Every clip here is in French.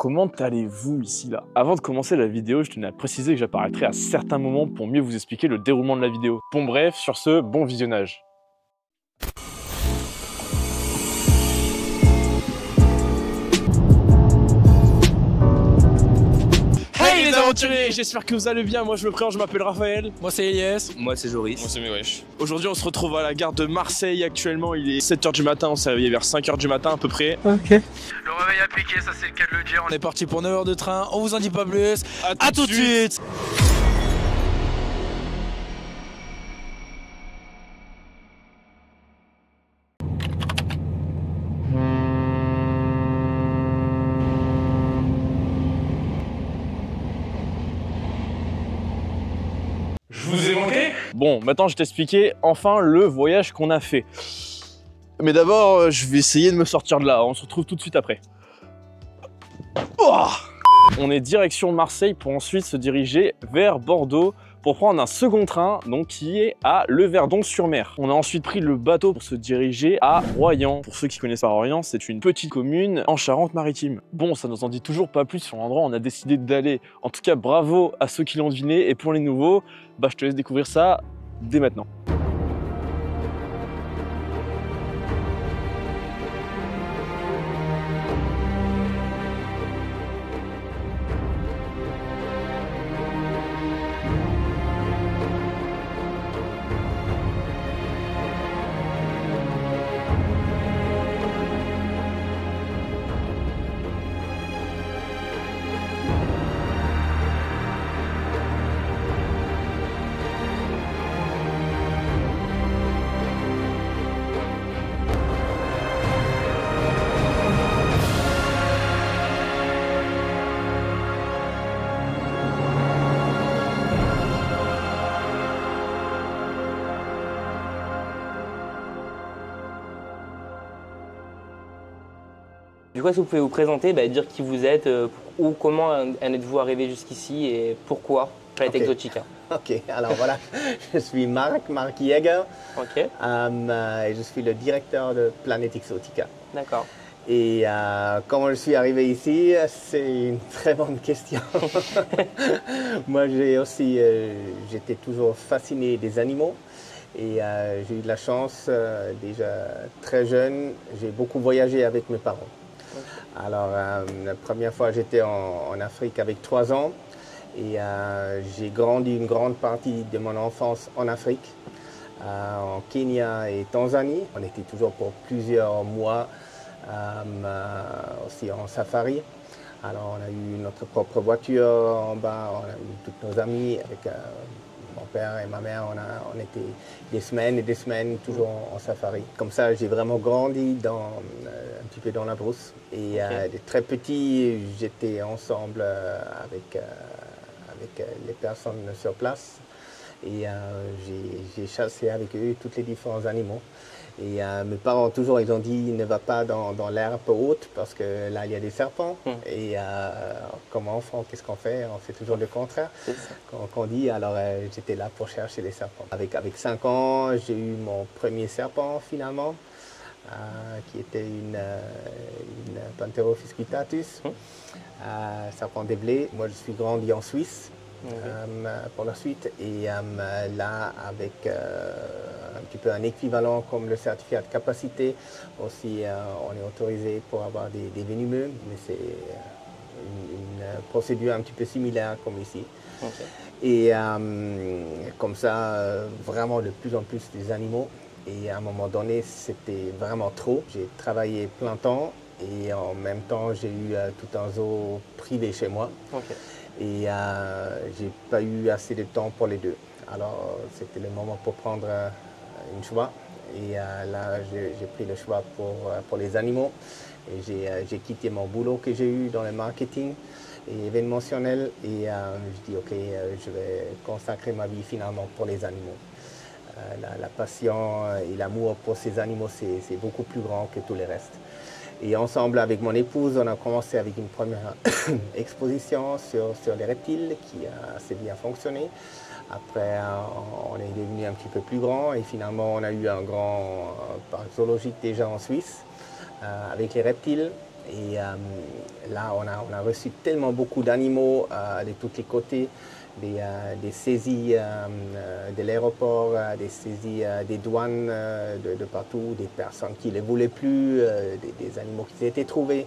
comment allez-vous ici là? Avant de commencer la vidéo, je tenais à préciser que j'apparaîtrai à certains moments pour mieux vous expliquer le déroulement de la vidéo. Bon bref, sur ce, bon visionnage. Hey les aventuriers, j'espère que vous allez bien. Moi je me présente, je m'appelle Raphaël. Moi c'est Elias. Moi c'est Joris. Moi c'est Miwesh. Aujourd'hui on se retrouve à la gare de Marseille. Actuellement il est 7h du matin, on s'est réveillé vers 5h du matin à peu près. Ok. Le réveil a piqué, ça c'est le cas de le dire. On est parti pour 9 heures de train, on vous en dit pas plus. À tout de suite. Je vous ai manqué? Bon, maintenant je t'expliquer enfin le voyage qu'on a fait. Mais d'abord, je vais essayer de me sortir de là. On se retrouve tout de suite après. Oh, on est direction Marseille pour ensuite se diriger vers Bordeaux pour prendre un second train donc qui est à Le Verdon-sur-Mer. On a ensuite pris le bateau pour se diriger à Royan. Pour ceux qui connaissent pas Royan, c'est une petite commune en Charente-Maritime. Bon, ça nous en dit toujours pas plus sur l'endroit où on a décidé d'aller. En tout cas, bravo à ceux qui l'ont deviné. Et pour les nouveaux, bah, je te laisse découvrir ça dès maintenant. Du coup, est-ce que vous pouvez vous présenter, dire qui vous êtes, ou comment en êtes-vous arrivé jusqu'ici et pourquoi Planet Exotica? Ok, alors voilà, je suis Marc Jäger, Ok, et je suis le directeur de Planet Exotica. d'accord. Et comment je suis arrivé ici, c'est une très bonne question. Moi, j'étais toujours fasciné des animaux et j'ai eu de la chance, déjà très jeune, j'ai beaucoup voyagé avec mes parents. Alors, la première fois, j'étais en Afrique avec 3 ans et j'ai grandi une grande partie de mon enfance en Afrique, en Kenya et Tanzanie. On était toujours pour plusieurs mois aussi en safari. Alors, on a eu notre propre voiture en bas, on a eu tous nos amis avec mon père et ma mère, on était des semaines et des semaines toujours en safari. Comme ça, j'ai vraiment grandi un petit peu dans la brousse. Et de très petit, j'étais ensemble avec les personnes sur place. Et j'ai chassé avec eux tous les différents animaux. Et mes parents, toujours, ils ont dit, ne va pas dans l'herbe haute parce que là, il y a des serpents. Et comme enfant, qu'est-ce qu'on fait? On fait toujours le contraire. Qu'on dit, alors j'étais là pour chercher les serpents. Avec 5 ans, j'ai eu mon premier serpent finalement, qui était une Pantherophis cuitatus, serpent des blés. Moi, je suis grandi en Suisse. Pour la suite et là avec un petit peu un équivalent comme le certificat de capacité aussi on est autorisé pour avoir des venimeux mais c'est une procédure un petit peu similaire comme ici. Et comme ça vraiment de plus en plus des animaux et à un moment donné c'était vraiment trop. J'ai travaillé plein temps et en même temps j'ai eu tout un zoo privé chez moi. Et j'ai pas eu assez de temps pour les deux. Alors c'était le moment pour prendre une choix. Et là j'ai pris le choix pour les animaux. Et j'ai quitté mon boulot que j'ai eu dans le marketing et événementiel. Et je dis ok, je vais consacrer ma vie finalement pour les animaux. La passion et l'amour pour ces animaux c'est beaucoup plus grand que tout le reste. Et ensemble avec mon épouse, on a commencé avec une première exposition sur les reptiles qui a assez bien fonctionné. Après, on est devenu un petit peu plus grand et finalement, on a eu un grand parc zoologique déjà en Suisse avec les reptiles. Et là, on a reçu tellement beaucoup d'animaux de tous les côtés, des saisies de l'aéroport, des saisies des douanes de partout, des personnes qui ne les voulaient plus, des animaux qui étaient trouvés.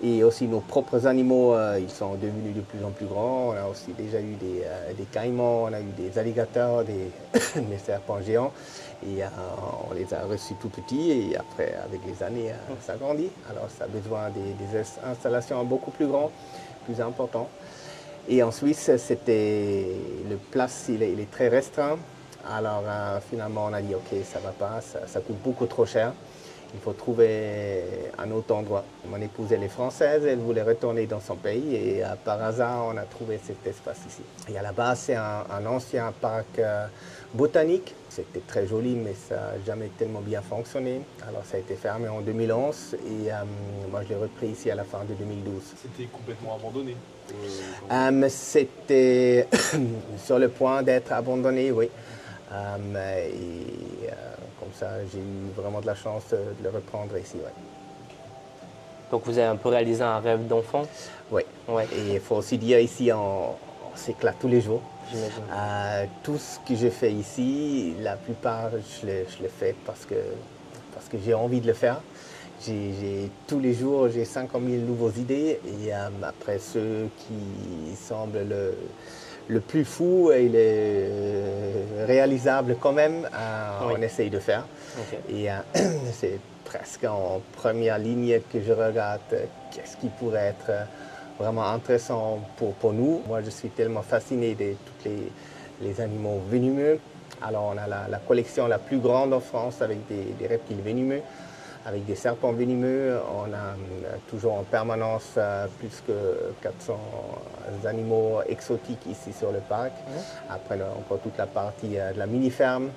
Et aussi nos propres animaux, ils sont devenus de plus en plus grands. On a aussi déjà eu des caïmans, on a eu des alligators, des serpents géants. Et on les a reçus tout petits et après, avec les années, ça grandit. Alors ça a besoin des installations beaucoup plus grandes, plus importantes. Et en Suisse, le place, il est très restreint. Alors finalement, on a dit, OK, ça ne va pas, ça coûte beaucoup trop cher. Il faut trouver un autre endroit. Mon épouse, elle est française, elle voulait retourner dans son pays et par hasard, on a trouvé cet espace ici. Et à la base, c'est un ancien parc botanique. C'était très joli, mais ça n'a jamais tellement bien fonctionné. Alors ça a été fermé en 2011 et moi, je l'ai repris ici à la fin de 2012. C'était complètement abandonné? C'était sur le point d'être abandonné, oui. Comme ça, j'ai eu vraiment de la chance de le reprendre ici. Ouais. Donc vous avez un peu réalisé un rêve d'enfant? Oui. Ouais. Et il faut aussi dire ici, on s'éclate tous les jours. J'imagine. Tout ce que je fais ici, la plupart, je le fais parce que j'ai envie de le faire. Tous les jours, j'ai 50 000 nouvelles idées et après ceux qui semblent le plus fou et le réalisable quand même, oui. On essaye de faire. Okay. Et c'est presque en première ligne que je regarde qu'est-ce qui pourrait être vraiment intéressant pour nous. Moi, je suis tellement fasciné de tous les animaux venimeux. Alors, on a la collection la plus grande en France avec des reptiles venimeux. Avec des serpents venimeux, on a toujours en permanence plus que 400 animaux exotiques ici sur le parc. Après, on a encore toute la partie de la mini-ferme.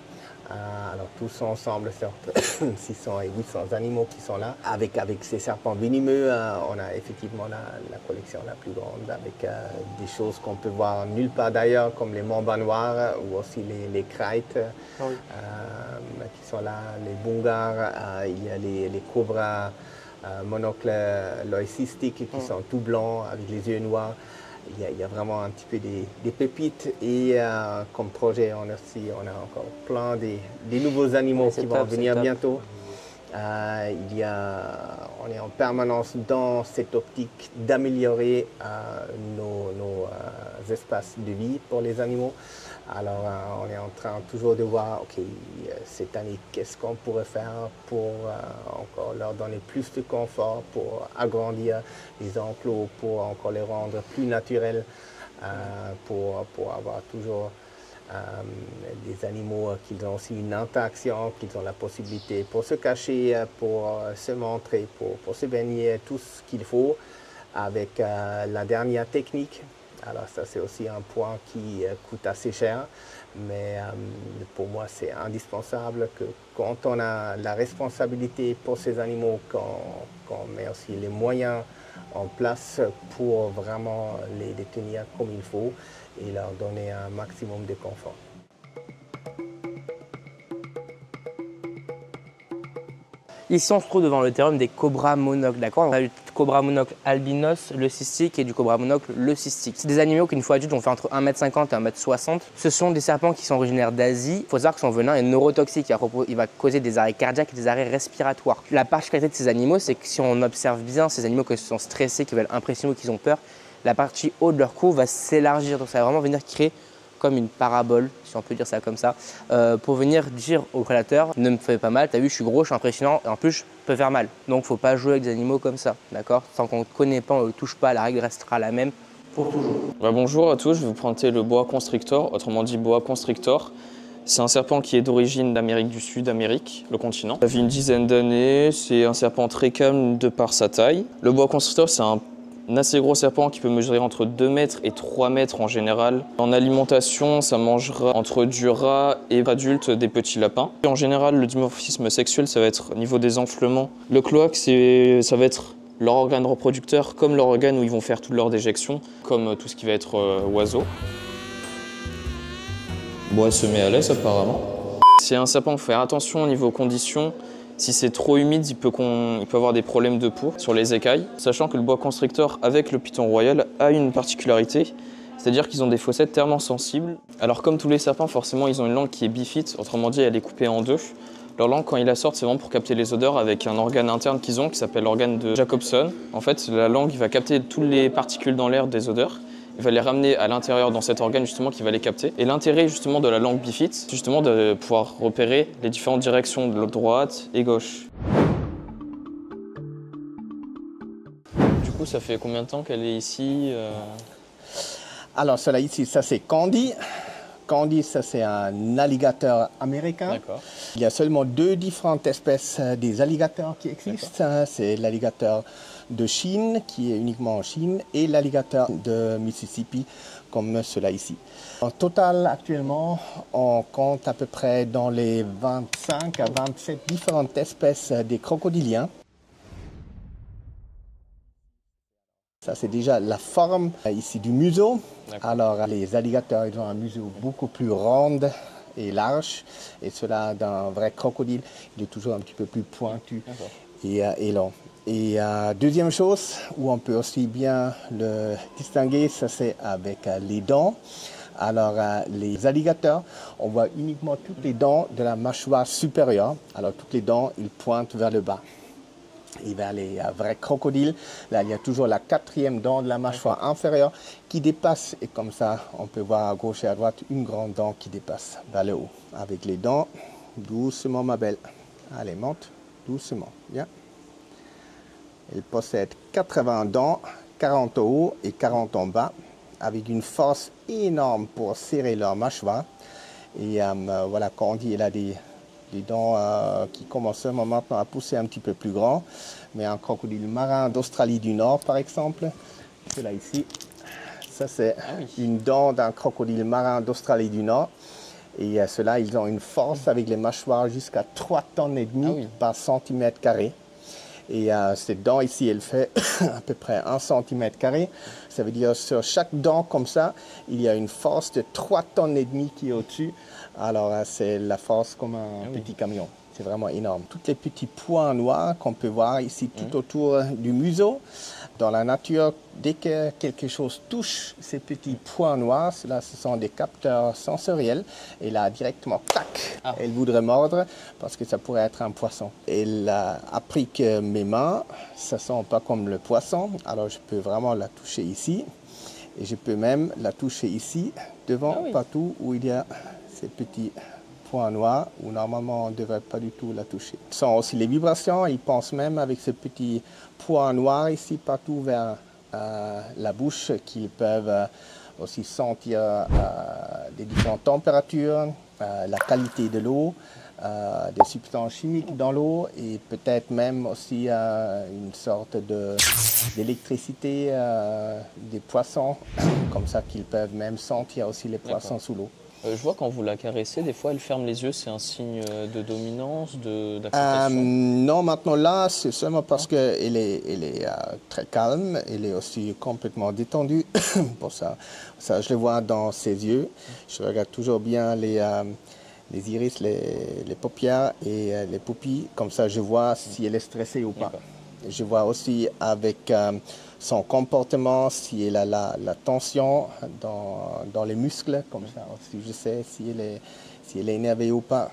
Alors tous ensemble, c'est entre 600 et 800 animaux qui sont là. Avec ces serpents venimeux, on a effectivement la collection la plus grande avec des choses qu'on peut voir nulle part d'ailleurs, comme les mambas noirs ou aussi les krites qui sont là, les bungars, il y a les cobras monocles leucistiques qui sont tout blancs avec les yeux noirs. Il y a vraiment un petit peu des pépites et comme projet, on a encore plein des nouveaux animaux qui vont venir bientôt. On est en permanence dans cette optique d'améliorer nos espaces de vie pour les animaux. Alors, on est en train toujours de voir, OK, cette année, qu'est-ce qu'on pourrait faire pour encore leur donner plus de confort, pour agrandir les enclos, pour encore les rendre plus naturels, pour avoir toujours des animaux qui ont aussi une interaction, qui ont la possibilité pour se cacher, pour se montrer, pour se baigner, tout ce qu'il faut avec la dernière technique. Alors ça, c'est aussi un point qui coûte assez cher, mais pour moi, c'est indispensable que quand on a la responsabilité pour ces animaux, qu'on met aussi les moyens en place pour vraiment les tenir comme il faut et leur donner un maximum de confort. Ici, on se trouve devant le terrarium des cobras monocles, d'accord? On a du cobra monocle albinos, le cystique, et du cobra monocle, le cystique. C'est des animaux qui, une fois adultes, vont faire entre 1,50 m et 1,60 m. Ce sont des serpents qui sont originaires d'Asie. Il faut savoir que son venin est neurotoxique. Il va causer des arrêts cardiaques et des arrêts respiratoires. La particularité de ces animaux, c'est que si on observe bien ces animaux qui sont stressés, qui veulent impressionner ou qui ont peur, la partie haute de leur cou va s'élargir. Donc ça va vraiment venir créer comme une parabole, si on peut dire ça comme ça, pour venir dire au prédateur « ne me fais pas mal, t'as vu, je suis gros, je suis impressionnant, et en plus, je peux faire mal ». Donc, il ne faut pas jouer avec des animaux comme ça, d'accord? Tant qu'on ne connaît pas, on ne le touche pas, la règle restera la même pour toujours. Bonjour à tous, je vais vous présenter le boa constrictor, autrement dit boa constrictor. C'est un serpent qui est d'origine d'Amérique du Sud, Amérique, le continent. Ça fait une dizaine d'années, c'est un serpent très calme de par sa taille. Le boa constrictor, c'est un assez gros serpent qui peut mesurer entre 2 mètres et 3 mètres en général. En alimentation, ça mangera entre du rat et adulte des petits lapins. Et en général, le dimorphisme sexuel, ça va être au niveau des enflements. Le cloaque, ça va être leur organe reproducteur, comme leur organe où ils vont faire toutes leurs déjections, comme tout ce qui va être oiseau. Boa se met à l'aise apparemment. C'est un serpent, il faut faire attention au niveau conditions. Si c'est trop humide, il peut avoir des problèmes de peau sur les écailles. Sachant que le boa constrictor avec le python royal a une particularité, c'est-à-dire qu'ils ont des fossettes thermosensibles. Alors comme tous les serpents, forcément, ils ont une langue qui est bifide, autrement dit, elle est coupée en deux. Leur langue, quand ils la sortent, c'est vraiment pour capter les odeurs avec un organe interne qu'ils ont qui s'appelle l'organe de Jacobson. En fait, la langue va capter toutes les particules dans l'air des odeurs. Il va les ramener à l'intérieur dans cet organe justement qui va les capter. Et l'intérêt justement de la langue bifide, c'est justement de pouvoir repérer les différentes directions de droite et gauche. Du coup, ça fait combien de temps qu'elle est ici Alors, cela ici, ça c'est Candy. Candy, ça c'est un alligator américain. D'accord. Il y a seulement 2 différentes espèces des alligators qui existent. C'est l'alligator de Chine, qui est uniquement en Chine, et l'alligator de Mississippi, comme cela ici. En total, actuellement, on compte à peu près dans les 25 à 27 différentes espèces des crocodiliens. Ça, c'est déjà la forme ici du museau. Alors, les alligators, ils ont un museau beaucoup plus rond et large. Et cela, d'un vrai crocodile, il est toujours un petit peu plus pointu et long. Et deuxième chose, où on peut aussi bien le distinguer, ça c'est avec les dents. Alors, les alligators, on voit uniquement toutes les dents de la mâchoire supérieure. Alors, toutes les dents, ils pointent vers le bas. Et vers les vrais crocodiles, là, il y a toujours la 4e dent de la mâchoire inférieure qui dépasse. Et comme ça, on peut voir à gauche et à droite une grande dent qui dépasse vers le haut. Avec les dents, doucement, ma belle. Allez, monte, doucement. Bien. Elle possède 80 dents, 40 au haut et 40 en bas, avec une force énorme pour serrer leur mâchoire. Et voilà, Candy, elle a des dents qui commencent seulement maintenant à pousser un petit peu plus grand. Mais un crocodile marin d'Australie du Nord, par exemple, celui-là ici, ça c'est une dent d'un crocodile marin d'Australie du Nord. Et ceux-là, ils ont une force avec les mâchoires jusqu'à 3,5 tonnes par centimètre carré. Et cette dent ici, elle fait à peu près 1 centimètre carré. Ça veut dire sur chaque dent comme ça, il y a une force de 3,5 tonnes qui est au-dessus. Alors c'est la force comme un petit camion. C'est vraiment énorme. Tous les petits points noirs qu'on peut voir ici tout autour du museau. Dans la nature, dès que quelque chose touche ces petits points noirs, ceux-là, ce sont des capteurs sensoriels. Et là, directement, tac, elle voudrait mordre parce que ça pourrait être un poisson. Elle a appris que mes mains, ça ne sent pas comme le poisson. Alors, je peux vraiment la toucher ici. Et je peux même la toucher ici, devant, partout où il y a ces petits points noirs, où normalement on ne devrait pas du tout la toucher. Ils sont aussi les vibrations. Ils pensent même avec ces petits points noirs ici, partout vers la bouche, qu'ils peuvent aussi sentir des différentes températures, la qualité de l'eau, des substances chimiques dans l'eau et peut-être même aussi une sorte d'électricité des poissons, comme ça qu'ils peuvent même sentir aussi les poissons sous l'eau. Je vois quand vous la caressez, des fois elle ferme les yeux, c'est un signe de dominance, d'acceptation? Non, maintenant là, c'est seulement parce qu'elle est très calme, elle est aussi complètement détendue. Pour ça, je le vois dans ses yeux. Je regarde toujours bien les iris, les paupières et les pupilles. Comme ça, je vois si elle est stressée ou pas. Je vois aussi avec son comportement, si elle a la tension dans les muscles, comme ça aussi je sais si elle est énervée ou pas.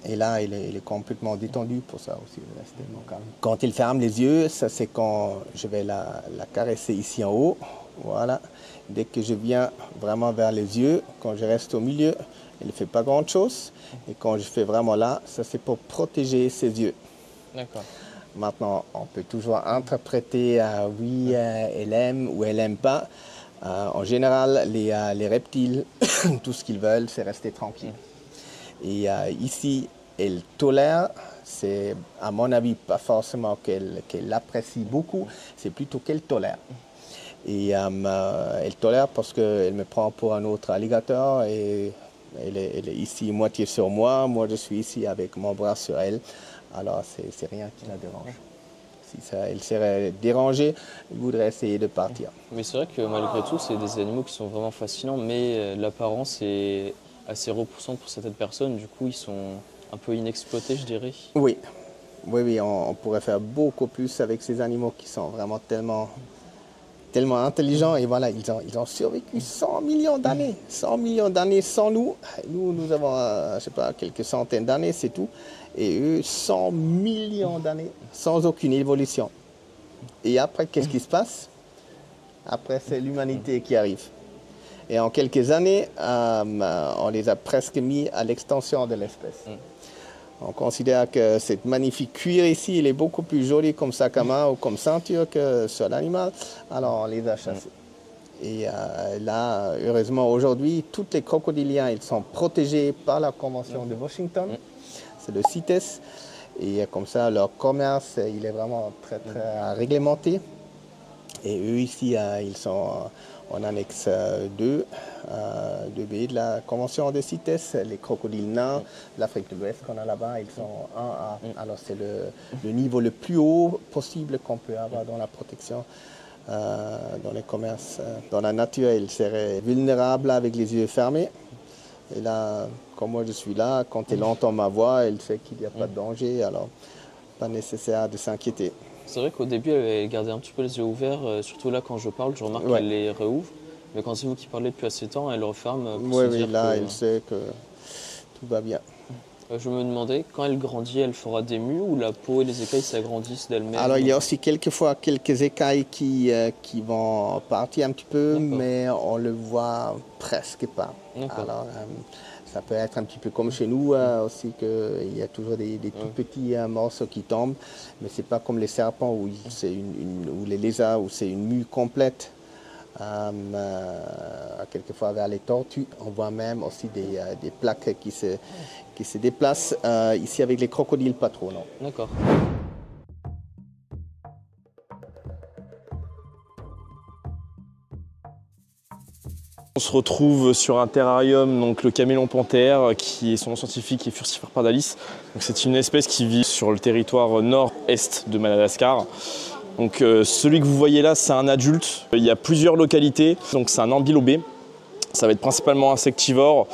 Et là, elle est complètement détendue, pour ça aussi rester calme. Quand elle ferme les yeux, ça c'est quand je vais la caresser ici en haut. Voilà. Dès que je viens vraiment vers les yeux, quand je reste au milieu, elle ne fait pas grand-chose. Et quand je fais vraiment là, ça c'est pour protéger ses yeux. D'accord. Maintenant, on peut toujours interpréter oui, elle aime ou elle n'aime pas. En général, les reptiles, tout ce qu'ils veulent, c'est rester tranquille. Et ici, elle tolère. C'est, à mon avis, pas forcément qu'elle apprécie beaucoup, c'est plutôt qu'elle tolère. Et elle tolère parce qu'elle me prend pour un autre alligator et elle est ici moitié sur moi. Moi, je suis ici avec mon bras sur elle. Alors, c'est rien qui la dérange. Si elle serait dérangée, elle voudrait essayer de partir. Mais c'est vrai que malgré tout, c'est des animaux qui sont vraiment fascinants, mais l'apparence est assez repoussante pour certaines personnes. Du coup, ils sont un peu inexploités, je dirais. Oui, Oui, oui, on pourrait faire beaucoup plus avec ces animaux qui sont vraiment tellement intelligents. Et voilà, ils ont survécu 100 millions d'années. 100 millions d'années sans nous. Nous avons, je ne sais pas, quelques centaines d'années, c'est tout. Et eux, 100 millions d'années sans aucune évolution. Et après, qu'est-ce qui se passe? Après, c'est l'humanité qui arrive. Et en quelques années, on les a presque mis à l'extension de l'espèce. On considère que cette magnifique cuir ici, il est beaucoup plus joli comme sac à main ou comme ceinture que sur l'animal. Alors, on les a chassés. Et là, heureusement, aujourd'hui, tous les crocodiliens, ils sont protégés par la Convention de Washington. C'est le CITES. Et comme ça, leur commerce, il est vraiment très, très réglementé. Et eux, ici, ils sont en annexe 2B de la Convention de CITES. Les crocodiles nains, l'Afrique de l'Ouest qu'on a là-bas, ils sont 1A. Alors, c'est le niveau le plus haut possible qu'on peut avoir dans la protection. Dans les commerces. Dans la nature, ils seraient vulnérables avec les yeux fermés. Et là, comme moi je suis là, quand elle entend ma voix, elle sait qu'il n'y a pas de danger, alors pas nécessaire de s'inquiéter. C'est vrai qu'au début, elle gardait un petit peu les yeux ouverts, surtout là quand je parle, je remarque qu'elle les réouvre. Mais quand c'est vous qui parlez depuis assez de temps, elle referme. Oui, là, elle sait que tout va bien. Je me demandais, quand elle grandit, elle fera des mues ou la peau et les écailles s'agrandissent d'elles-mêmes? Alors, il y a aussi quelquefois quelques écailles qui vont partir un petit peu, mais on ne le voit presque pas. Alors, ça peut être un petit peu comme chez nous aussi, qu'il y a toujours des tout petits morceaux qui tombent, mais ce n'est pas comme les serpents ou les lézards où c'est une mue complète. Quelquefois vers les tortues, on voit même aussi des plaques qui se déplacent. Ici avec les crocodiles, pas trop, non. D'accord. On se retrouve sur un terrarium, donc le camélon panthère, qui est son nom scientifique est Furcifera pardalis. C'est une espèce qui vit sur le territoire nord-est de Madagascar. Donc celui que vous voyez là, c'est un adulte. Il y a plusieurs localités, donc c'est un ambylobé. Ça va être principalement insectivore.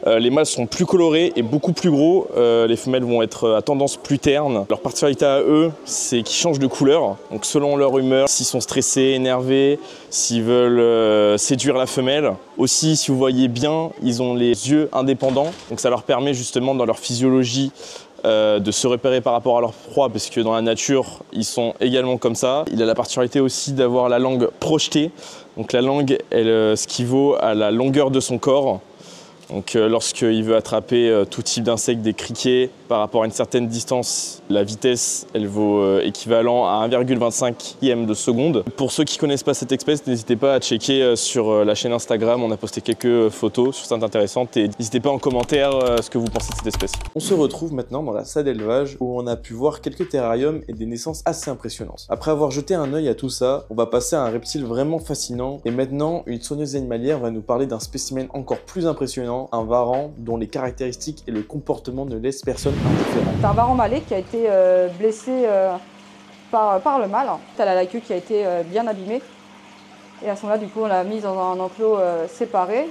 Les mâles sont plus colorés et beaucoup plus gros. Les femelles vont être à tendance plus terne. Leur particularité à eux, c'est qu'ils changent de couleur. Donc selon leur humeur, s'ils sont stressés, énervés, s'ils veulent séduire la femelle. Aussi, si vous voyez bien, ils ont les yeux indépendants. Donc ça leur permet justement dans leur physiologie de se repérer par rapport à leur proie, parce que dans la nature, ils sont également comme ça. Il a la particularité aussi d'avoir la langue projetée. Donc la langue, elle équivaut à la longueur de son corps. Donc lorsqu'il veut attraper tout type d'insectes, des criquets, par rapport à une certaine distance, la vitesse, elle vaut équivalent à 1,25e de seconde. Pour ceux qui ne connaissent pas cette espèce, n'hésitez pas à checker sur la chaîne Instagram, on a posté quelques photos sur cette intéressante et n'hésitez pas en commentaire ce que vous pensez de cette espèce. On se retrouve maintenant dans la salle d'élevage où on a pu voir quelques terrariums et des naissances assez impressionnantes. Après avoir jeté un œil à tout ça, on va passer à un reptile vraiment fascinant et maintenant une soigneuse animalière va nous parler d'un spécimen encore plus impressionnant, un varan dont les caractéristiques et le comportement ne laissent personne indifférent. C'est un varan malais qui a été blessé par le mâle. Elle a la queue qui a été bien abîmée. Et à ce moment-là, du coup, on l'a mise dans un enclos séparé.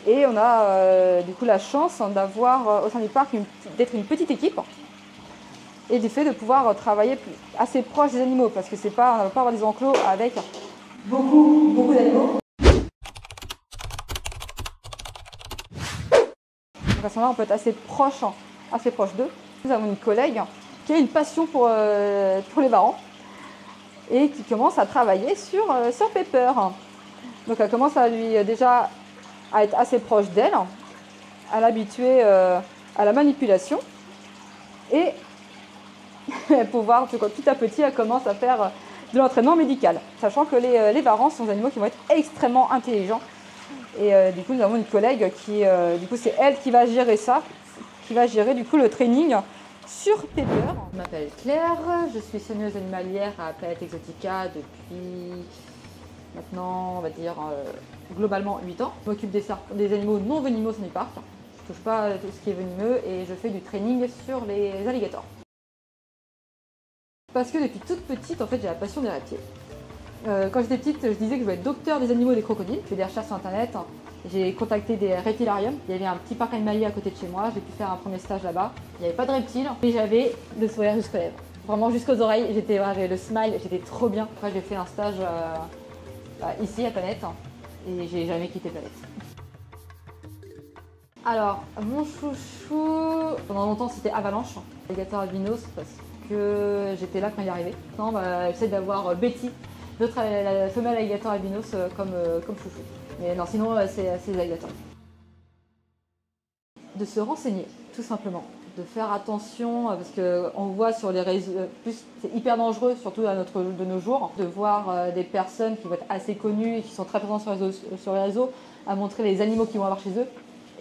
Et on a du coup la chance d'avoir au sein du parc d'être une petite équipe. Et du fait de pouvoir travailler assez proche des animaux. Parce que on ne va pas avoir des enclos avec beaucoup d'animaux. Donc à ce moment-là, on peut être assez proche d'eux. Nous avons une collègue qui a une passion pour les varans et qui commence à travailler sur Pepper. Donc elle commence déjà à être assez proche d'elle, à l'habituer à la manipulation et pouvoir tout à petit, elle commence à faire de l'entraînement médical. Sachant que les varans sont des animaux qui vont être extrêmement intelligents. Et du coup, nous avons une collègue qui, c'est elle qui va gérer ça, qui va gérer du coup le training sur Pepper. Je m'appelle Claire, je suis soigneuse animalière à Planète Exotica depuis maintenant, on va dire, globalement 8 ans. Je m'occupe des animaux non venimeux au sein du parc. Je ne touche pas tout ce qui est venimeux et je fais du training sur les alligators. Parce que depuis toute petite, en fait, j'ai la passion des reptiles. Quand j'étais petite, je disais que je voulais être docteur des animaux et des crocodiles. J'ai fait des recherches sur internet, j'ai contacté des reptilariums. Il y avait un petit parc animalier à côté de chez moi, j'ai pu faire un premier stage là-bas. Il n'y avait pas de reptiles, mais j'avais le sourire jusqu'aux lèvres. Vraiment jusqu'aux oreilles, j'avais le smile, j'étais trop bien. Après j'ai fait un stage ici à Planète et j'ai jamais quitté Planète. Alors, mon chouchou, pendant longtemps c'était Avalanche, alligator albinos, parce que j'étais là quand il est arrivé. Maintenant, j'essaie d'avoir Betty, la femelle alligator albinos comme chouchou. Mais non, sinon c'est les alligators. De se renseigner, tout simplement. De faire attention, parce qu'on voit sur les réseaux, c'est hyper dangereux, surtout de nos jours, de voir des personnes qui vont être assez connues et qui sont très présentes sur les réseaux, à montrer les animaux qu'ils vont avoir chez eux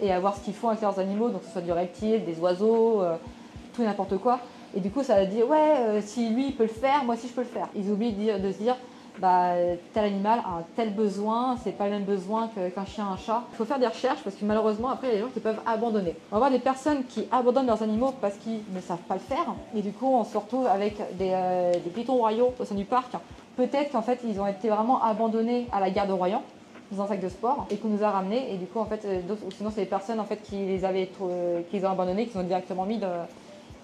et à voir ce qu'ils font avec leurs animaux, donc que ce soit du reptile, des oiseaux, tout et n'importe quoi. Et du coup, ça va dire, ouais, si lui il peut le faire, moi aussi je peux le faire. Ils oublient de se dire, tel animal a un tel besoin, c'est pas le même besoin qu'un chien, un chat. Il faut faire des recherches parce que malheureusement, après, il y a des gens qui peuvent abandonner. On va voir des personnes qui abandonnent leurs animaux parce qu'ils ne savent pas le faire. Et du coup, on se retrouve avec des pitons royaux au sein du parc. Peut-être qu'en fait, ils ont été vraiment abandonnés à la gare de Royan, dans un sac de sport, et qu'on nous a ramenés. Et du coup, en fait, ou sinon, c'est les personnes en fait, qui les ont abandonnés, qui ont directement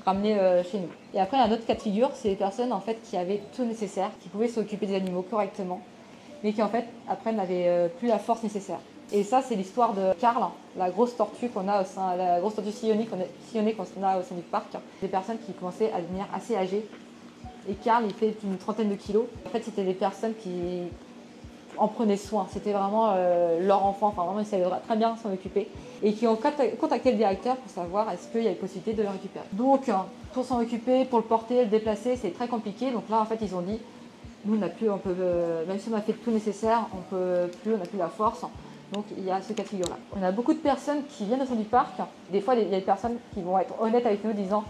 ramenés chez nous. Et après, il y a un autre cas de figure, c'est les personnes en fait, qui avaient tout nécessaire, qui pouvaient s'occuper des animaux correctement, mais qui en fait, après, n'avaient plus la force nécessaire. Et ça, c'est l'histoire de Karl, la grosse tortue qu'on a la grosse tortue sillonnée qu'on a au sein du parc. Des personnes qui commençaient à devenir assez âgées. Et Karl, il fait une trentaine de kilos. En fait, c'était des personnes qui en prenaient soin. C'était vraiment leur enfant. Enfin, vraiment, ils savaient très bien s'en occuper. Et qui ont contacté le directeur pour savoir est-ce qu'il y a une possibilité de le récupérer. Donc, pour s'en occuper, pour le porter, le déplacer, c'est très compliqué. Donc là, en fait, ils ont dit, nous, on n'a plus, même si on a fait tout nécessaire, on n'a plus la force. Donc, il y a ce cas de figure-là. On a beaucoup de personnes qui viennent au sein du parc. Des fois, il y a des personnes qui vont être honnêtes avec nous, disant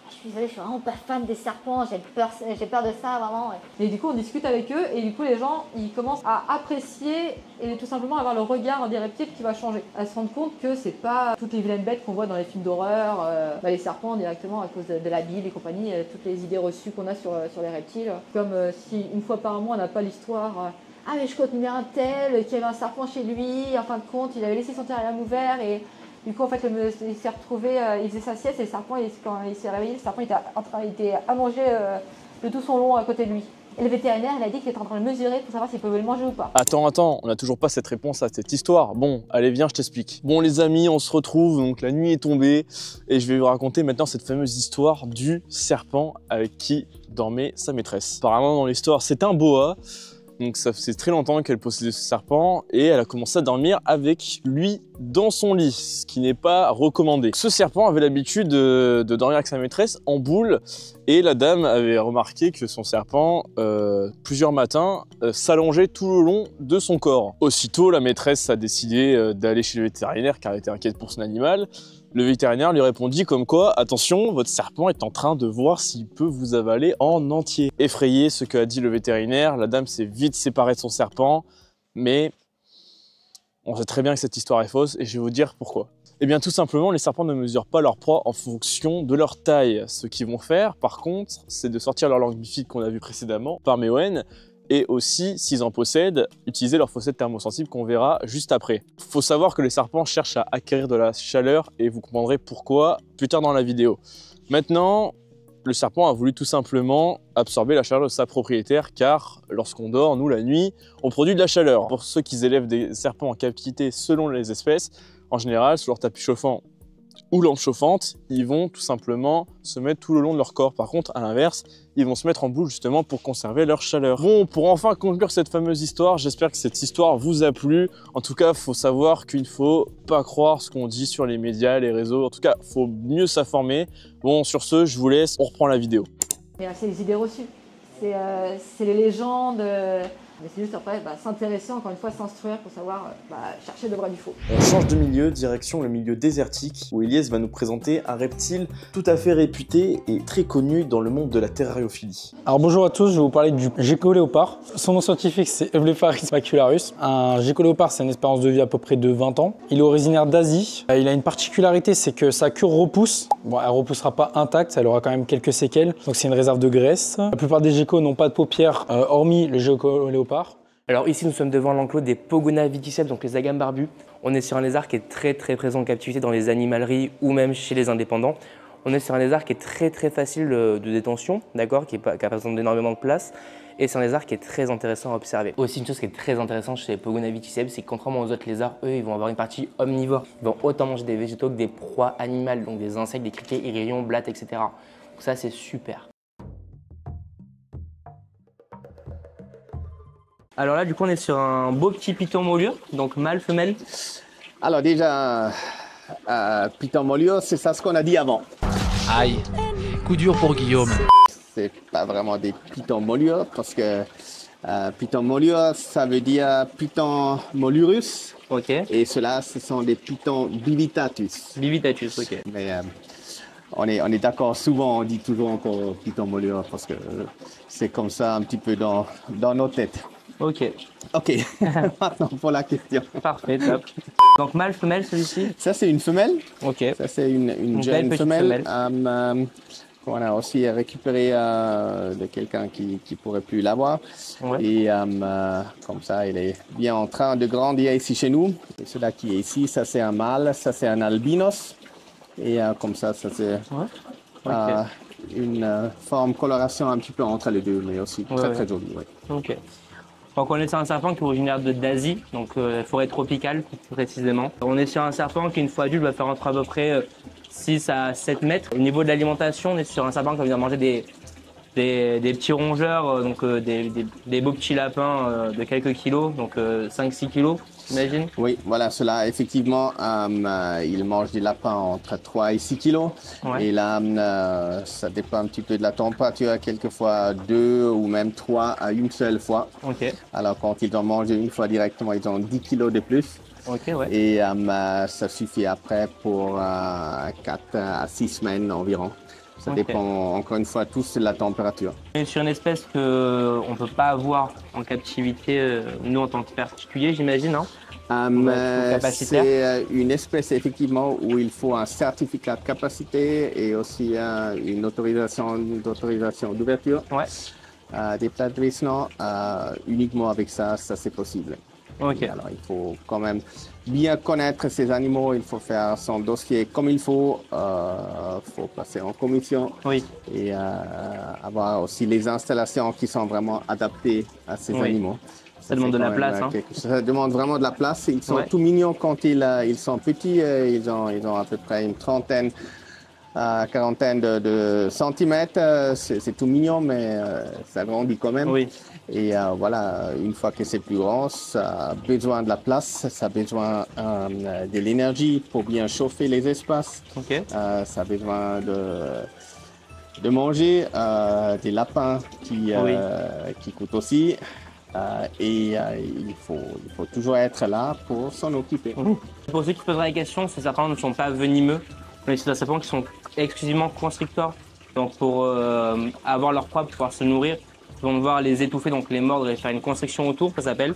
je suis désolée, je suis vraiment pas fan des serpents, j'ai peur de ça, vraiment. Et du coup, on discute avec eux et du coup, les gens, ils commencent à apprécier et tout simplement avoir le regard des reptiles qui va changer. À se rendre compte que c'est pas toutes les vilaines bêtes qu'on voit dans les films d'horreur, les serpents directement à cause de la Bible et compagnie, toutes les idées reçues qu'on a sur les reptiles. Comme si une fois par mois, on n'a pas l'histoire ah mais je connais un tel qui avait un serpent chez lui, en fin de compte, il avait laissé son terrarium ouvert et du coup, en fait, il s'est retrouvé, il faisait sa sieste et le serpent, quand il s'est réveillé, le serpent était allongé de tout son long à côté de lui. Et le vétérinaire, il a dit qu'il était en train de le mesurer pour savoir s'il pouvait le manger ou pas. Attends, on n'a toujours pas cette réponse à cette histoire. Bon, allez, viens, je t'explique. Bon, les amis, on se retrouve, donc la nuit est tombée, et je vais vous raconter maintenant cette fameuse histoire du serpent avec qui dormait sa maîtresse. Apparemment, dans l'histoire, c'est un boa. Donc ça faisait très longtemps qu'elle possédait ce serpent et elle a commencé à dormir avec lui dans son lit, ce qui n'est pas recommandé. Ce serpent avait l'habitude de dormir avec sa maîtresse en boule et la dame avait remarqué que son serpent, plusieurs matins, s'allongeait tout le long de son corps. Aussitôt, la maîtresse a décidé d'aller chez le vétérinaire car elle était inquiète pour son animal. Le vétérinaire lui répondit comme quoi, attention, votre serpent est en train de voir s'il peut vous avaler en entier. Effrayé, ce qu'a dit le vétérinaire, la dame s'est vite séparée de son serpent, mais on sait très bien que cette histoire est fausse et je vais vous dire pourquoi. Eh bien tout simplement, les serpents ne mesurent pas leur proie en fonction de leur taille. Ce qu'ils vont faire, par contre, c'est de sortir leur langue bifide qu'on a vu précédemment par Meowen, et aussi, s'ils en possèdent, utiliser leur fossette thermosensible qu'on verra juste après. Il faut savoir que les serpents cherchent à acquérir de la chaleur et vous comprendrez pourquoi plus tard dans la vidéo. Maintenant, le serpent a voulu tout simplement absorber la chaleur de sa propriétaire car lorsqu'on dort, nous la nuit, on produit de la chaleur. Pour ceux qui élèvent des serpents en captivité selon les espèces, en général, sur leur tapis chauffant ou lampe chauffante, ils vont tout simplement se mettre tout le long de leur corps. Par contre, à l'inverse, ils vont se mettre en boule justement pour conserver leur chaleur. Bon, pour enfin conclure cette fameuse histoire, j'espère que cette histoire vous a plu. En tout cas, il faut savoir qu'il ne faut pas croire ce qu'on dit sur les médias, les réseaux. En tout cas, il faut mieux s'informer. Bon, sur ce, je vous laisse, on reprend la vidéo. C'est les idées reçues. C'est les légendes. Mais c'est juste après s'intéresser, encore une fois, s'instruire pour savoir chercher le vrai du faux. On change de milieu, direction le milieu désertique, où Elias va nous présenter un reptile tout à fait réputé et très connu dans le monde de la terrariophilie. Alors bonjour à tous, je vais vous parler du gecko-léopard. Son nom scientifique c'est Euplepharis macularus. Un gecko-léopard c'est une espérance de vie à peu près de 20 ans. Il est originaire d'Asie. Il a une particularité, c'est que sa queue repousse. Bon, elle repoussera pas intacte, elle aura quand même quelques séquelles. Donc c'est une réserve de graisse. La plupart des geckos n'ont pas de paupières, hormis le gecko-léopard. Alors ici nous sommes devant l'enclos des Pogona viticeps, donc les agames barbus. On est sur un lézard qui est très présent en captivité dans les animaleries ou même chez les indépendants. On est sur un lézard qui est très facile de détention, d'accord, qui a besoin d'énormément de place. Et c'est un lézard qui est très intéressant à observer. Aussi une chose qui est très intéressante chez les Pogona viticeps, c'est que contrairement aux autres lézards, eux ils vont avoir une partie omnivore. Ils vont autant manger des végétaux que des proies animales, donc des insectes, des criquets, hirilions, blattes, etc. Donc ça c'est super. Alors là, du coup, on est sur un beau petit python moulure, donc mâle, femelle. Alors déjà, python moulure, c'est ça ce qu'on a dit avant. Aïe, coup dur pour Guillaume. C'est pas vraiment des pythons moulures parce que python moulure, ça veut dire python mollurus. Ok. Et ceux-là, ce sont des pythons bivitatus. Bivitatus, ok. Mais on est d'accord, souvent on dit toujours encore python moulure parce que c'est comme ça un petit peu dans nos têtes. Ok. Ok, maintenant pour la question. Parfait, top. Donc mâle, femelle celui-ci? Ça c'est une femelle. Ok. Ça c'est une jeune femelle. Qu'on a aussi récupéré de quelqu'un qui pourrait plus l'avoir. Ouais. Et comme ça, il est bien en train de grandir ici chez nous. Et celui-là qui est ici, ça c'est un mâle, ça c'est un albinos. Et comme ça c'est une forme coloration un petit peu entre les deux, mais aussi très jolie. Ouais. Ok. Donc on est sur un serpent qui est originaire d'Asie, donc forêt tropicale plus précisément. On est sur un serpent qui une fois adulte va faire entre à peu près 6 à 7 mètres. Au niveau de l'alimentation, on est sur un serpent qui va venir manger des petits rongeurs, donc des beaux petits lapins de quelques kilos, donc 5-6 kilos, j'imagine. Oui, voilà, cela effectivement, il mange des lapins entre 3 et 6 kilos. Ouais. Et là, ça dépend un petit peu de la température, quelquefois 2 ou même 3 à une seule fois. Okay. Alors quand ils en mangent une fois directement, ils ont 10 kilos de plus. Okay, ouais. Et ça suffit après pour 4 à 6 semaines environ. Ça dépend encore une fois tous de la température. Et sur une espèce qu'on ne peut pas avoir en captivité, nous en tant que particulier, j'imagine, hein? C'est une espèce effectivement où il faut un certificat de capacité et aussi une autorisation d'ouverture. Ouais. Des plates-glissements, uniquement avec ça c'est possible. Okay. Alors il faut quand même bien connaître ces animaux, il faut faire son dossier comme il faut passer en commission et avoir aussi les installations qui sont vraiment adaptées à ces animaux. Ça demande de la place. Ça demande vraiment de la place. Ils sont tout mignons quand ils sont petits, ils ont à peu près une trentaine, quarantaine de centimètres. C'est tout mignon, mais ça grandit quand même. Oui. Et voilà, une fois que c'est plus grand, ça a besoin de la place, ça a besoin de l'énergie pour bien chauffer les espaces. Okay. Ça a besoin de manger, des lapins qui coûtent aussi. Il faut toujours être là pour s'en occuper. Pour ceux qui poseraient la question, ces serpents ne sont pas venimeux, mais c'est des serpents qui sont exclusivement constricteurs. Donc pour avoir leur proie, pour pouvoir se nourrir, ils vont devoir les étouffer, donc les mordre et faire une constriction autour, ça s'appelle.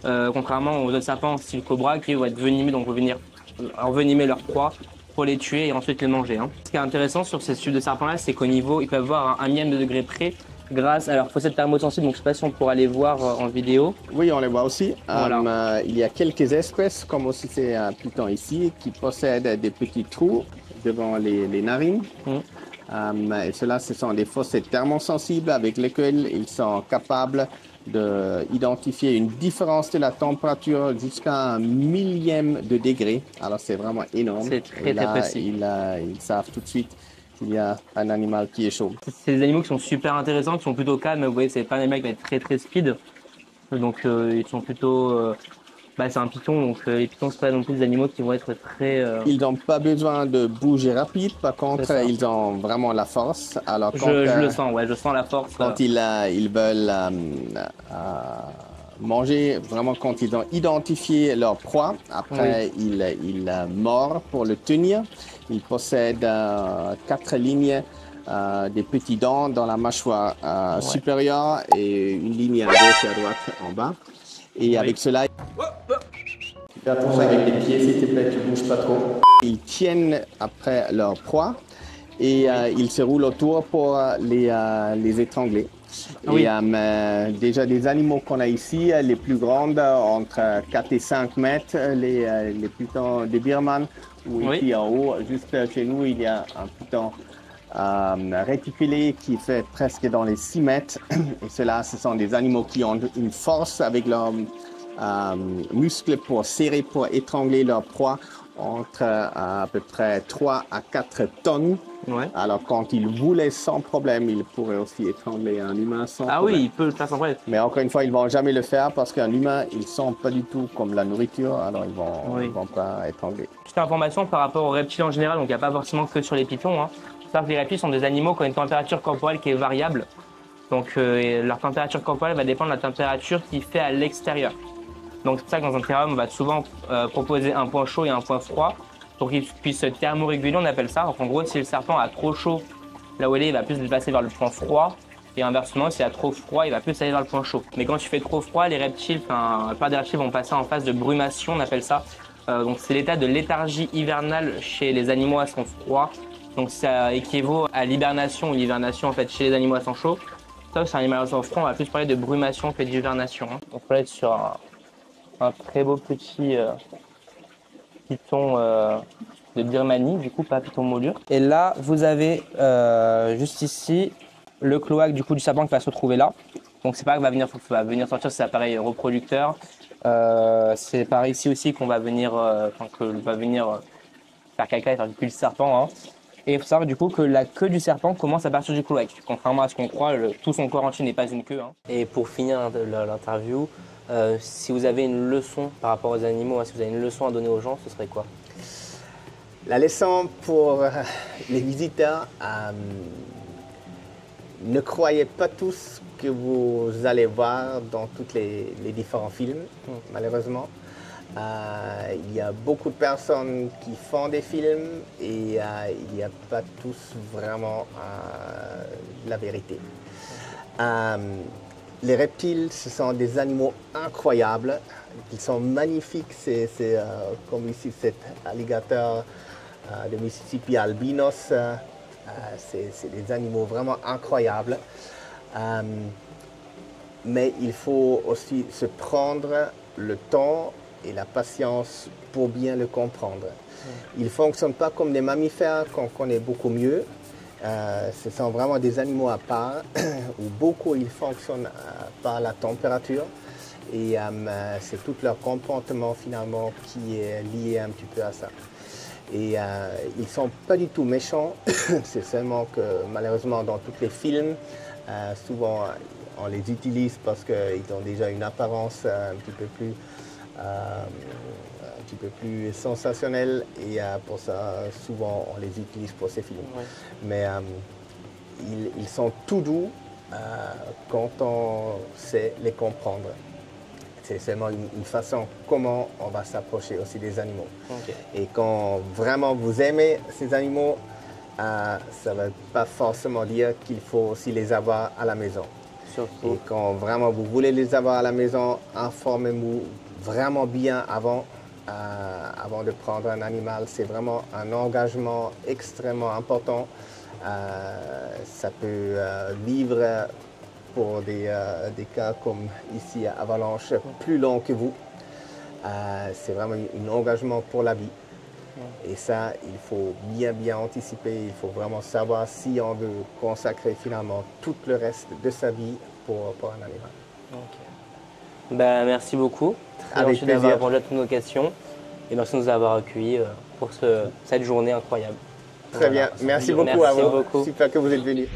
Contrairement aux autres serpents style cobra qui vont être venimés, donc vont venir envenimer leur proie pour les tuer et ensuite les manger. Hein. Ce qui est intéressant sur ces types de serpents-là, c'est qu'au niveau, ils peuvent voir un millième de degré près grâce à leur fossette thermosensible, donc je ne sais pas si on pourra les voir en vidéo. Oui, on les voit aussi. Voilà. Il y a quelques espèces, comme aussi c'est un python ici, qui possèdent des petits trous devant les narines. Et ceux-là, ce sont des fossettes thermosensibles avec lesquelles ils sont capables d'identifier une différence de la température jusqu'à un millième de degré. Alors c'est vraiment énorme. C'est très précis. Ils savent tout de suite qu'il y a un animal qui est chaud. C'est des animaux qui sont super intéressants, qui sont plutôt calmes. Vous voyez, c'est pas un animal qui va être très speed. Donc ils sont plutôt... c'est un python, donc les pythons sont pas non plus des animaux qui vont être très... Ils n'ont pas besoin de bouger rapide, par contre ils ont vraiment la force. Alors, je le sens, je sens la force. Quand ils veulent manger vraiment quand ils ont identifié leur proie. Après, ils mordent pour le tenir. Ils possèdent 4 lignes des petits dents dans la mâchoire supérieure et une ligne à gauche et à droite en bas. Et avec cela, fais attention avec les pieds, s'il te plaît, tu ne bouges pas trop. Ils tiennent après leur proie et ils se roulent autour pour les étrangler. Et déjà des animaux qu'on a ici, les plus grandes, entre 4 et 5 mètres, les pitons de Birman, ou ici en haut, juste chez nous, il y a un piton réticulé qui fait presque dans les 6 mètres. Et ceux-là, ce sont des animaux qui ont une force avec leurs muscles pour serrer, pour étrangler leur proie entre à peu près 3 à 4 tonnes. Alors quand il voulait sans problème, il pourrait aussi étrangler un humain sans problème. Ah oui, il peut le faire sans problème. Mais encore une fois, ils ne vont jamais le faire parce qu'un humain, ils ne sent pas du tout comme la nourriture, alors ils vont pas étrangler. Petite information par rapport aux reptiles en général, donc il n'y a pas forcément que sur les pitons. Hein. Les reptiles sont des animaux qui ont une température corporelle qui est variable. Donc leur température corporelle va dépendre de la température qu'il fait à l'extérieur. Donc c'est pour ça que dans un terrarium, on va souvent proposer un point chaud et un point froid pour qu'il puisse se thermoréguler, on appelle ça. Donc en gros, si le serpent a trop chaud, là où il va plus se déplacer vers le point froid. Et inversement, s'il a trop froid, il va plus aller vers le point chaud. Mais quand tu fais trop froid, les reptiles, la plupart des reptiles vont passer en phase de brumation, on appelle ça. Donc c'est l'état de léthargie hivernale chez les animaux à sang froid. Donc ça équivaut à l'hibernation ou l'hivernation en fait chez les animaux à sang chaud. Ça, c'est un animal à sang froid, on va plus parler de brumation que d'hivernation. Hein. On peut être sur un très beau petit python de Birmanie, du coup pas python moulure. Et là, vous avez juste ici le cloaque du coup du serpent qui va se retrouver là. Donc c'est pas qu'il va venir sortir ses appareils reproducteurs. C'est par ici aussi qu'on va venir, faire caca et faire du cul le serpent. Hein. Et il faut savoir du coup que la queue du serpent commence à partir du cloaque. Contrairement à ce qu'on croit, tout son corps entier n'est pas une queue. Hein. Et pour finir l'interview, si vous avez une leçon par rapport aux animaux, hein, si vous avez une leçon à donner aux gens, ce serait quoi? La leçon pour les visiteurs, ne croyez pas tous que vous allez voir dans tous les différents films, malheureusement. Il y a beaucoup de personnes qui font des films et il n'y a pas tous vraiment la vérité. Les reptiles, ce sont des animaux incroyables. Ils sont magnifiques. C'est comme ici cet alligator de Mississippi albinos. C'est des animaux vraiment incroyables. Mais il faut aussi se prendre le temps et la patience pour bien le comprendre. Ils ne fonctionnent pas comme des mammifères qu'on connaît beaucoup mieux. Ce sont vraiment des animaux à part, où beaucoup ils fonctionnent par la température. Et c'est tout leur comportement finalement qui est lié un petit peu à ça. Et ils ne sont pas du tout méchants, c'est seulement que malheureusement dans tous les films, souvent on les utilise parce qu'ils ont déjà une apparence un petit peu plus sensationnelle et pour ça souvent on les utilise pour ces films. Ouais. Mais ils sont tout doux quand on sait les comprendre. C'est seulement une façon comment on va s'approcher aussi des animaux. Okay. Et quand vraiment vous aimez ces animaux, ça ne veut pas forcément dire qu'il faut aussi les avoir à la maison. Surtout. Et quand vraiment vous voulez les avoir à la maison, informez-vous vraiment bien avant de prendre un animal. C'est vraiment un engagement extrêmement important. Ça peut vivre pour des cas comme ici à Avalanche, plus long que vous. C'est vraiment un engagement pour la vie. Et ça, il faut bien anticiper. Il faut vraiment savoir si on veut consacrer finalement tout le reste de sa vie pour un animal. Okay. Ben, merci beaucoup. Merci d'avoir répondu à toutes nos questions. Et merci de nous avoir accueillis pour cette journée incroyable. Très bien. Merci beaucoup à vous. Super que vous êtes venus.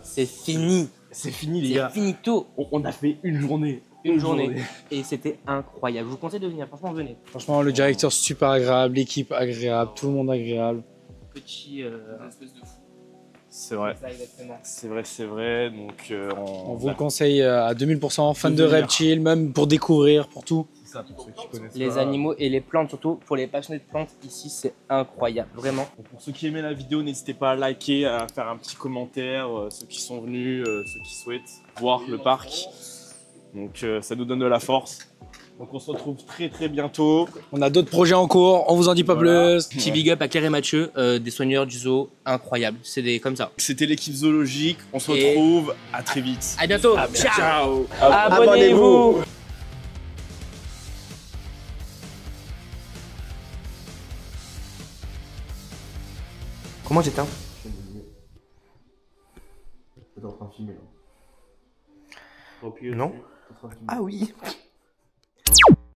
C'est fini. C'est fini les gars. C'est finito. On a fait une journée. Une journée. Et c'était incroyable. Je vous conseille de venir. Franchement, venez. Franchement, le directeur super agréable, l'équipe agréable, tout le monde agréable. Petit. Une espèce de fou. C'est vrai. Ça, exactement. C'est vrai. Donc, On vous le conseille à 2000%, fan de venir. reptiles, même pour découvrir, pour tout. C'est ça, pour ceux qui connaissent Les pas. animaux et les plantes, surtout pour les passionnés de plantes, ici c'est incroyable, vraiment. Donc, pour ceux qui aimaient la vidéo, n'hésitez pas à liker, à faire un petit commentaire, ceux qui sont venus, ceux qui souhaitent voir le parc. Donc ça nous donne de la force. Donc on se retrouve très bientôt. On a d'autres projets en cours, on vous en dit pas Voilà. plus. Petit big up à Claire et Mathieu, des soigneurs du zoo, incroyable. C'est des comme ça. C'était l'équipe zoologique. On se Et- retrouve à très vite. À bientôt. Ciao. Abonnez-vous. Comment j'éteins? T'es en train de filmer là. Non. Ah oui.